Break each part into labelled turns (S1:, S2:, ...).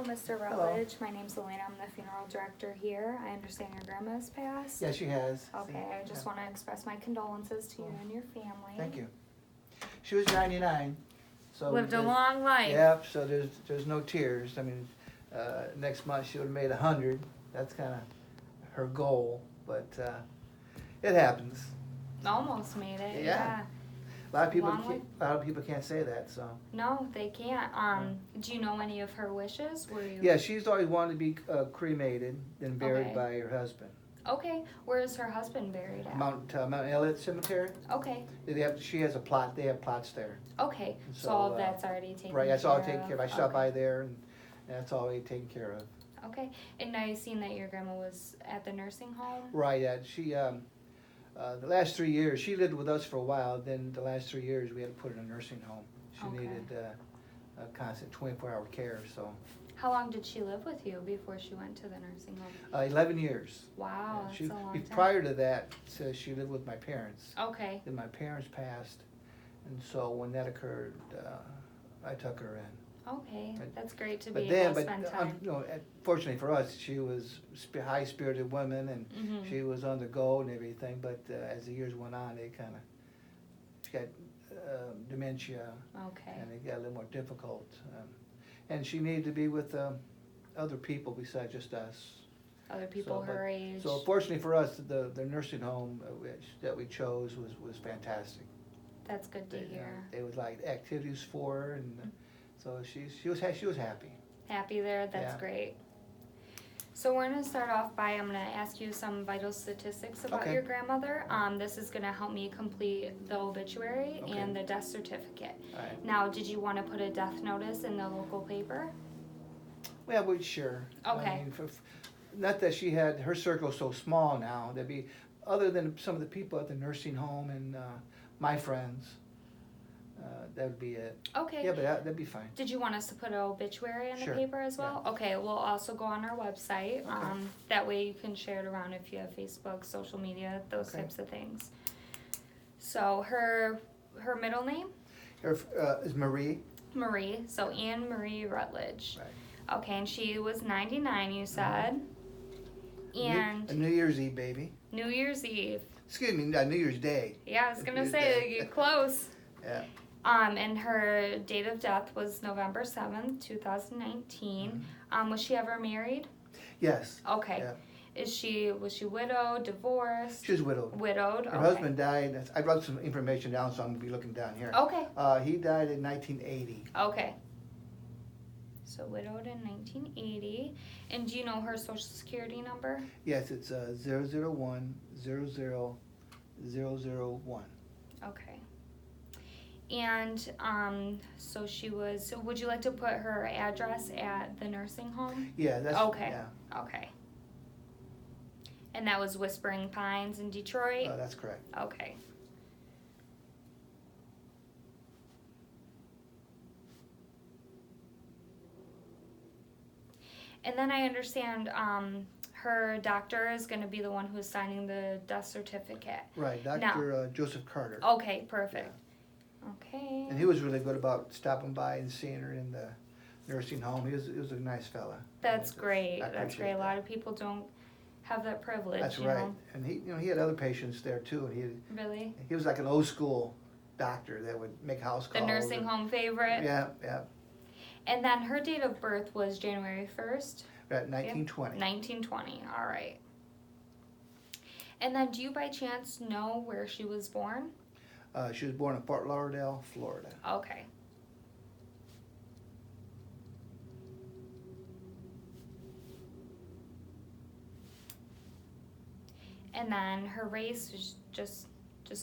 S1: Mr.
S2: Hello.
S1: Rutledge. My name's Elena. I'm the funeral director here. I understand your grandma's passed.
S2: Yeah, she has.
S1: Okay, I just want to express my condolences to you and your family.
S2: Thank you. She was 99, so
S1: Lived a long life.
S2: Yep. So there's no tears. I mean, next month she would have made 100. That's kind of her goal, but it happens.
S1: Almost made it.
S2: Yeah. A lot of people,
S1: Long way.
S2: a lot of people can't say that. So.
S1: No, they can't. Do you know any of her wishes? Were you?
S2: Yeah, she's always wanted to be cremated and buried
S1: Okay.
S2: by her husband.
S1: Okay. Where is her husband buried at?
S2: Mount Elliott Cemetery.
S1: Okay.
S2: She has a plot. They have plots there.
S1: Okay. So,
S2: So,
S1: all of that's already taken
S2: Right. That's
S1: care
S2: all
S1: of.
S2: taken care of. I stopped
S1: Okay.
S2: by there, and that's already taken care of.
S1: Okay. And I seen that your grandma was at the nursing home.
S2: Right. Yeah. She the last 3 years she lived with us for a while. Then the last 3 years we had to put her in a nursing home. She
S1: Okay.
S2: needed a constant 24-hour care. So
S1: How long did she live with you before she went to the nursing home?
S2: 11 years.
S1: Wow,
S2: She,
S1: that's a long time.
S2: prior to that, so she lived with my parents.
S1: Okay.
S2: Then my parents passed, and so when that occurred, I took her in.
S1: Okay,
S2: But-
S1: that's great to
S2: But
S1: be
S2: then,
S1: able to spend time.
S2: fortunately for us, she was high-spirited woman, and
S1: Mhm.
S2: she was on the go and everything. But as the years went on, she got dementia,
S1: Okay.
S2: and it got a little more difficult. And she needed to be with other people besides just us.
S1: Other people
S2: but-
S1: her age.
S2: So fortunately for us, the nursing home that we chose was fantastic.
S1: That's good to hear.
S2: They was like activities for her, and so she was happy.
S1: Happy there, that's
S2: Yeah.
S1: great. So we're gonna start off by, I'm gonna ask you some vital statistics about
S2: Okay.
S1: your grandmother. This is gonna help me complete the obituary
S2: Okay.
S1: and the death certificate.
S2: All right.
S1: Now, did you wanna put a death notice in the local paper?
S2: Well, we sure.
S1: Okay.
S2: I mean, not that she had her circle so small now. There'd be other than some of the people at the nursing home and my friends. That would be it.
S1: Okay.
S2: Yeah, but that'd be fine.
S1: Did you want us to put an obituary in the
S2: Sure,
S1: paper as well? Okay, we'll also go on our website. That way you can share it around if you have Facebook, social media, those
S2: Okay.
S1: types of things. So her middle name?
S2: Her is Marie.
S1: Marie. So Anne Marie Rutledge.
S2: Right.
S1: Okay, and she was 99, you said. And
S2: New Year's Eve, baby.
S1: New Year's Eve.
S2: Excuse me, New Year's Day.
S1: Yeah, I was gonna
S2: Year's
S1: say
S2: Day.
S1: you're close.
S2: Yeah.
S1: And her date of death was November 7th, 2019. Was she ever married?
S2: Yes.
S1: Okay.
S2: Yeah.
S1: Was she widowed, divorced?
S2: She was widowed.
S1: Widowed.
S2: Her
S1: Okay.
S2: husband died. I wrote some information down, so I'm gonna be looking down here.
S1: Okay.
S2: He died in 1980.
S1: Okay. So widowed in 1980. And do you know her social security number?
S2: Yes, it's 001 00 001.
S1: Okay. And so she was. So would you like to put her address at the nursing home?
S2: Yeah, that's
S1: Okay.
S2: Yeah,
S1: Okay. And that was Whispering Pines in Detroit?
S2: that's correct.
S1: Okay. And then I understand her doctor is going to be the one who's signing the death certificate.
S2: Right, Dr. Joseph Carter.
S1: Okay, perfect. Okay.
S2: And he was really good about stopping by and seeing her in the nursing home. He was a nice fella.
S1: That's great.
S2: I
S1: That's
S2: appreciate
S1: great. A lot
S2: that.
S1: of people don't have that privilege.
S2: That's
S1: you
S2: right.
S1: know?
S2: And he had other patients there too. And
S1: Really?
S2: he was like an old school doctor that would make house
S1: The
S2: calls.
S1: nursing home favorite?
S2: Yeah, yeah.
S1: And then her date of birth was January 1st?
S2: At 1920.
S1: 1920, all right. And then do you by chance know where she was born?
S2: She was born in Fort Lauderdale, Florida.
S1: Okay. And then her race was just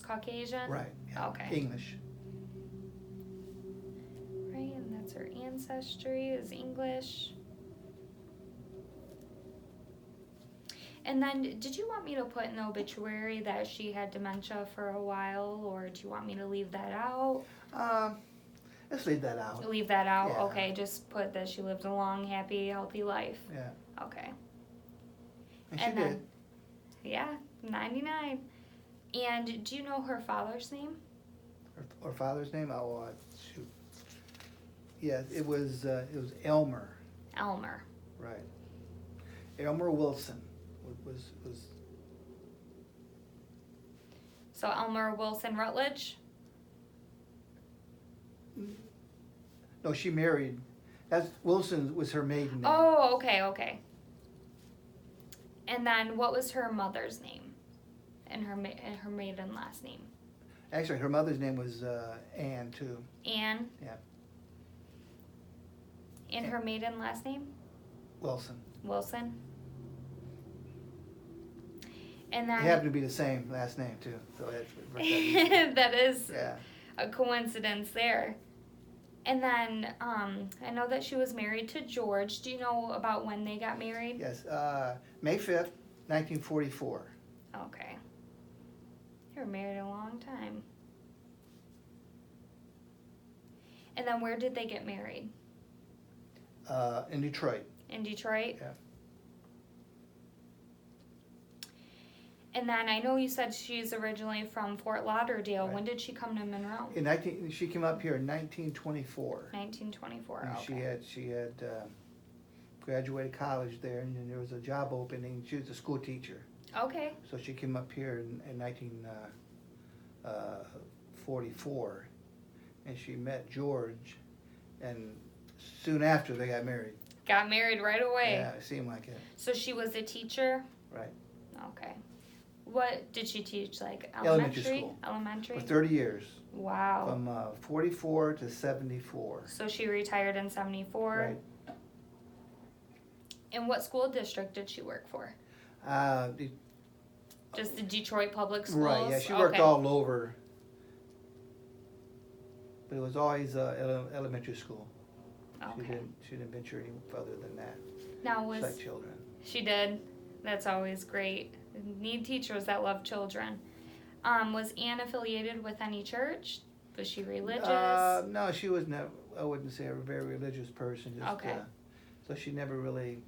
S1: Caucasian?
S2: Right. Yeah.
S1: Okay.
S2: English.
S1: Right, and that's her ancestry is English. And then, did you want me to put in the obituary that she had dementia for a while, or do you want me to leave that out?
S2: Let's leave that out.
S1: Leave that out?
S2: Yeah.
S1: Okay, just put that she lived a long, happy, healthy life.
S2: Yeah.
S1: Okay.
S2: And she
S1: And
S2: did.
S1: then- Yeah, 99. And do you know her father's name?
S2: Her father's name? Oh, shoot. Yeah, it was Elmer.
S1: Elmer.
S2: Right. Elmer Wilson was
S1: So Elmer Wilson Rutledge?
S2: no, she married. That's Wilson was her maiden name.
S1: Oh, okay. And then what was her mother's name? And her maiden last name?
S2: Actually, her mother's name was Ann too.
S1: Anne?
S2: Yeah.
S1: And her maiden last name?
S2: Wilson.
S1: Wilson? And
S2: They
S1: then
S2: happen to be the same last name too. So that's
S1: that is
S2: yeah.
S1: a coincidence there. And then I know that she was married to George. Do you know about when they got married?
S2: Yes. May 5th, 1944.
S1: Okay. They were married a long time. And then where did they get married?
S2: In Detroit.
S1: In Detroit?
S2: Yeah.
S1: And then I know you said she's originally from Fort Lauderdale.
S2: Right.
S1: When did she come to Monroe?
S2: She came up here in 1924.
S1: 1924.
S2: And
S1: Okay.
S2: she had graduated college there, and then there was a job opening. She was a school teacher,
S1: Okay.
S2: so she came up here in 1944, and she met George, and soon after they got married.
S1: Got married right away.
S2: Yeah, it seemed like it.
S1: So she was a teacher?
S2: Right.
S1: Okay. What did she teach? Like
S2: Elementary
S1: elementary?
S2: school.
S1: Elementary?
S2: For 30 years,
S1: Wow.
S2: from 44 to 74.
S1: So she retired in 74?
S2: Right.
S1: And what school district did she work for?
S2: The-
S1: Just the Detroit Public Schools?
S2: Right, yeah, she worked
S1: Okay.
S2: all over. But it was always elementary school.
S1: Okay.
S2: She didn't venture any further than that.
S1: Now
S2: Just
S1: was
S2: like children.
S1: she did? That's always great. Need teachers that love children. Was Anne affiliated with any church? Was she religious?
S2: No, she was never. I wouldn't say a very religious person. Just,
S1: Okay.
S2: So she never really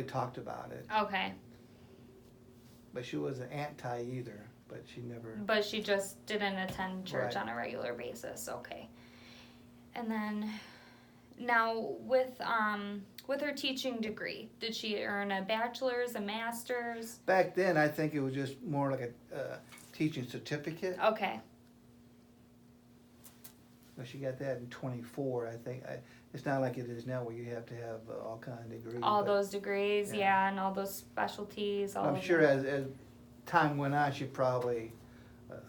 S2: talked about it.
S1: Okay.
S2: But she wasn't anti either. But she never.
S1: But she just didn't attend church
S2: Right.
S1: on a regular basis. Okay. And then now with her teaching degree, did she earn a bachelor's, a master's?
S2: Back then, I think it was just more like a teaching certificate.
S1: Okay.
S2: But she got that in 24, I think. It's not like it is now where you have to have all kind of degrees.
S1: All
S2: but
S1: those degrees,
S2: yeah.
S1: yeah, and all those specialties. All
S2: I'm
S1: of
S2: sure
S1: them.
S2: as time went on, she probably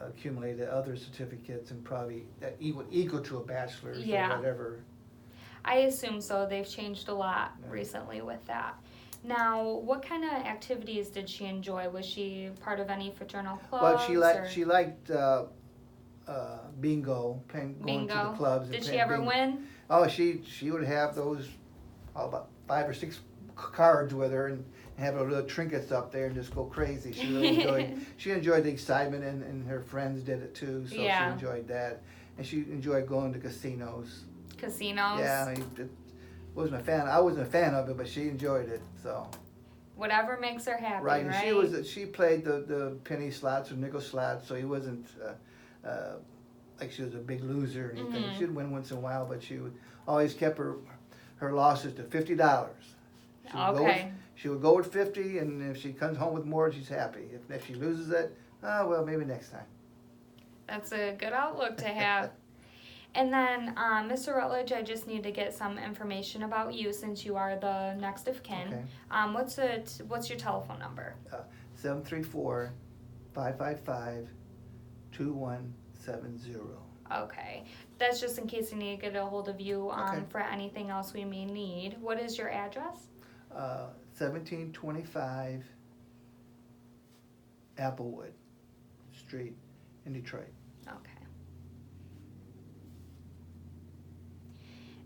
S2: accumulated other certificates and probably equal to a bachelor's
S1: Yeah.
S2: or whatever.
S1: I assume so. They've changed a lot
S2: Yeah.
S1: recently with that. Now, what kind of activities did she enjoy? Was she part of any fraternal clubs?
S2: Well,
S1: or
S2: she liked bingo, going to
S1: bingo?
S2: the clubs. And
S1: Did she
S2: playing
S1: ever
S2: bingo.
S1: win?
S2: Oh, she would have those about 5 or 6 cards with her and have her little trinkets up there and just go crazy. She really enjoyed the excitement, and her friends did it too, so
S1: Yeah.
S2: she enjoyed that. And she enjoyed going to casinos.
S1: Casinos?
S2: Yeah, wasn't a fan. I wasn't a fan of it, but she enjoyed it. So
S1: Whatever makes her happy,
S2: right,
S1: right?
S2: and she played the penny slots or nickel slots, so he wasn't like she was a big loser or anything.
S1: Mhm.
S2: She'd win once in a while, but she always kept her losses to $50.
S1: Okay.
S2: She would go with 50, and if she comes home with more, she's happy. If she loses it, well, maybe next time.
S1: That's a good outlook to have. And then, Mr. Rutledge, I just need to get some information about you since you are the next of kin.
S2: Okay.
S1: What's your telephone number?
S2: 734-555-2170.
S1: Okay. That's just in case I need to get a hold of you
S2: Okay.
S1: for anything else we may need. What is your address?
S2: 1725 Applewood Street in Detroit.
S1: Okay.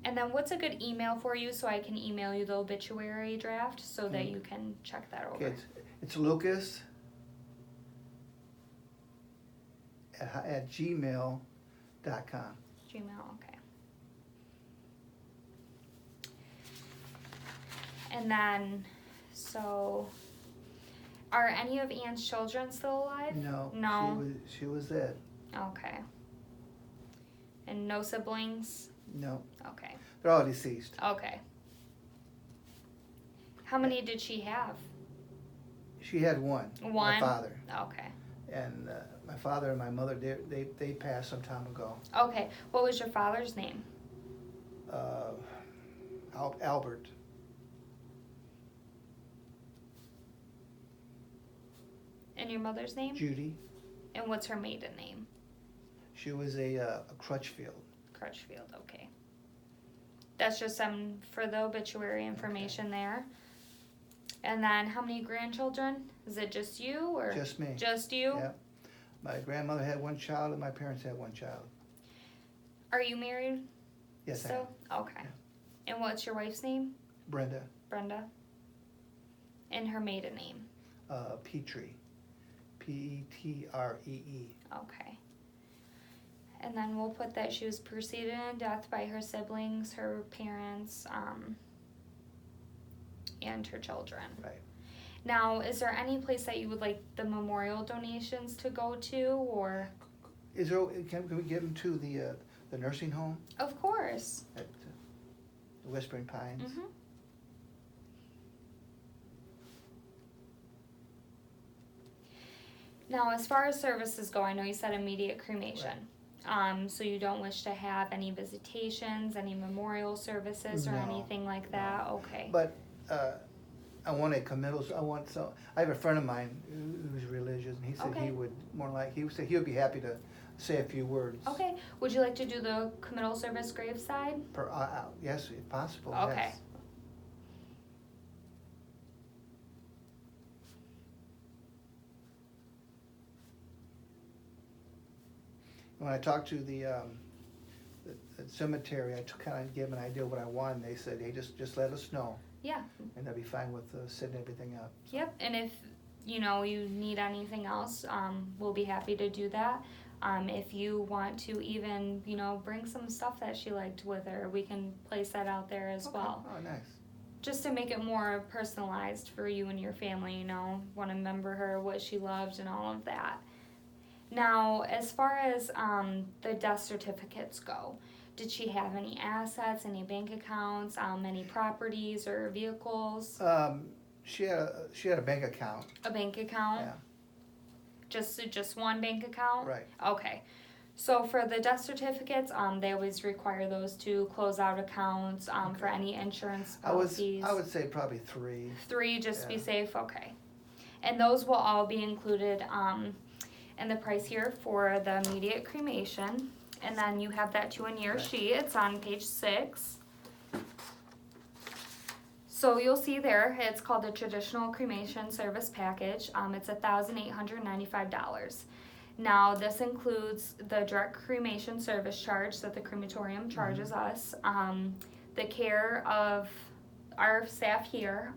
S1: And then what's a good email for you so I can email you the obituary draft so that you can check that over?
S2: Okay, it's Lucas at gmail.com.
S1: Gmail, okay. And then, so, are any of Anne's children still alive?
S2: No.
S1: No.
S2: She was it.
S1: Okay. And no siblings?
S2: No.
S1: Okay.
S2: They're all deceased.
S1: Okay. How many did she have?
S2: She had one.
S1: One?
S2: My father.
S1: Okay.
S2: And my father and my mother, they passed some time ago.
S1: Okay. What was your father's name?
S2: Albert.
S1: And your mother's name?
S2: Judy.
S1: And what's her maiden name?
S2: She was a Crutchfield.
S1: Crutchfield, okay. That's just some for the obituary information there. And then how many grandchildren? Is it just you or?
S2: Just me.
S1: Just you?
S2: Yeah. My grandmother had one child and my parents had one child.
S1: Are you married?
S2: Yes,
S1: still?
S2: I am.
S1: Okay.
S2: Yeah.
S1: And what's your wife's name?
S2: Brenda.
S1: Brenda. And her maiden name?
S2: Petrie. Petree.
S1: Okay. And then we'll put that she was preceded in death by her siblings, her parents, and her children.
S2: Right.
S1: Now, is there any place that you would like the memorial donations to go to, or?
S2: Is there? Can we give them to the nursing home
S1: Of course.
S2: at the Whispering Pines?
S1: Mm-hmm. Now, as far as services go, I know you said immediate cremation. So you don't wish to have any visitations, any memorial services, or
S2: No,
S1: anything like that? Okay.
S2: But I want a committal. I have a friend of mine who's religious, and he said
S1: Okay.
S2: he would he would be happy to say a few words.
S1: Okay. Would you like to do the committal service graveside?
S2: Yes, if possible.
S1: Okay.
S2: Yes. When I talked to the cemetery, I kind of gave them an idea of what I wanted, and they said, "Hey, just let us know."
S1: Yeah.
S2: And they'll be fine with setting everything up. So.
S1: Yep. And if you need anything else, we'll be happy to do that. If you want to even bring some stuff that she liked with her, we can place that out there as well.
S2: Oh, nice.
S1: Just to make it more personalized for you and your family, want to remember her, what she loved, and all of that. Now, as far as the death certificates go, did she have any assets, any bank accounts, any properties or vehicles?
S2: She had a bank account.
S1: A bank account?
S2: Yeah.
S1: Just one bank account?
S2: Right.
S1: Okay. So for the death certificates, they always require those to close out accounts for any insurance policies.
S2: I would say probably 3.
S1: 3, just to be
S2: Yeah.
S1: safe? Okay. And those will all be included in the price here for the immediate cremation. And then you have that 2-in-year
S2: Right.
S1: sheet. It's on page 6. So you'll see there, it's called the Traditional Cremation Service Package. It's $1,895. Now, this includes the direct cremation service charge that the crematorium charges us, the care of our staff here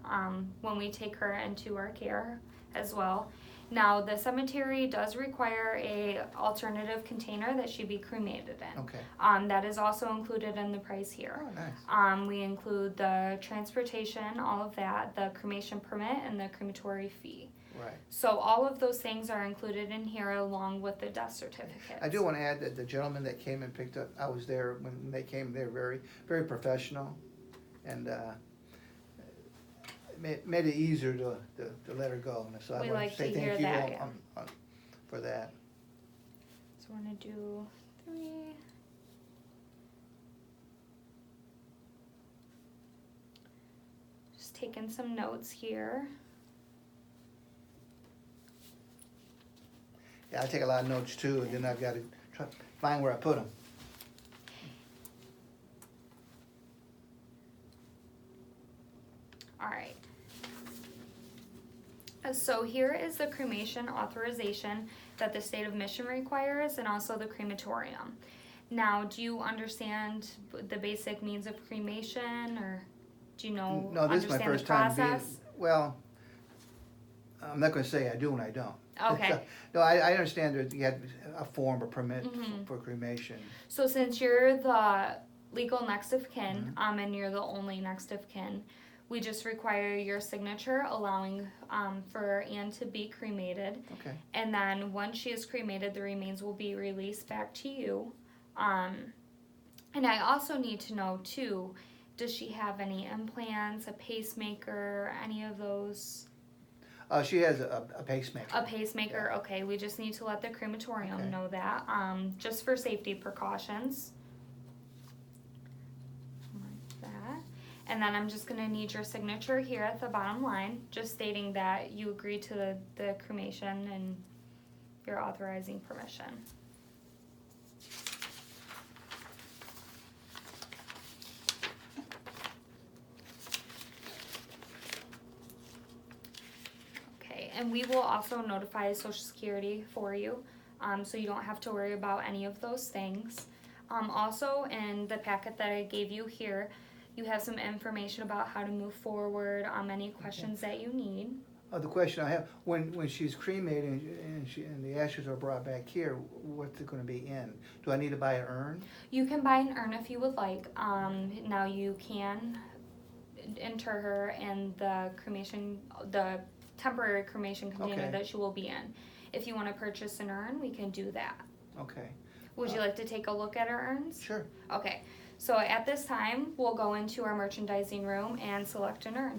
S1: when we take her into our care as well. Now, the cemetery does require a alternative container that she be cremated in.
S2: Okay.
S1: That is also included in the price here.
S2: Oh, nice.
S1: We include the transportation, all of that, the cremation permit, and the crematory fee.
S2: Right.
S1: So all of those things are included in here along with the death certificate.
S2: I do want to add that the gentleman that came and picked up, I was there when they came. They're very, very professional, and made it easier to let her go. And so I
S1: We
S2: want
S1: like
S2: to say
S1: to hear
S2: thank you
S1: that, yeah.
S2: for that.
S1: So we're going to do 3. Just taking some notes here.
S2: Yeah, I take a lot of notes too, and then I've got to try to find where I put them.
S1: All right. So here is the cremation authorization that the state of Michigan requires, and also the crematorium. Now, do you understand the basic means of cremation, or do you know?
S2: No, this is my
S1: understand
S2: first
S1: the
S2: time being.
S1: process?
S2: Well, I'm not going to say I do and I don't.
S1: Okay.
S2: No, I understand that you had a form or permit
S1: Mhm.
S2: for cremation.
S1: So since you're the legal next of kin, and you're the only next of kin, we just require your signature allowing for Anne to be cremated.
S2: Okay.
S1: And then once she is cremated, the remains will be released back to you. And I also need to know too, Does she have any implants, a pacemaker, any of those?
S2: She has a pacemaker.
S1: A pacemaker, okay, we just need to let the crematorium
S2: Okay.
S1: know that, just for safety precautions. Like that. And then I'm just gonna need your signature here at the bottom line, just stating that you agree to the cremation and you're authorizing permission. Okay, and we will also notify Social Security for you, so you don't have to worry about any of those things. Also, in the packet that I gave you here, you have some information about how to move forward, any questions that you need.
S2: The question I have, when she's cremated and the ashes are brought back here, what's it gonna be in? Do I need to buy an urn?
S1: You can buy an urn if you would like. Now you can inter her in the temporary cremation container
S2: Okay.
S1: that she will be in. If you want to purchase an urn, we can do that.
S2: Okay,
S1: Would you like to take a look at our urns?
S2: sure.
S1: Okay, so at this time, we'll go into our merchandising room and select an urn.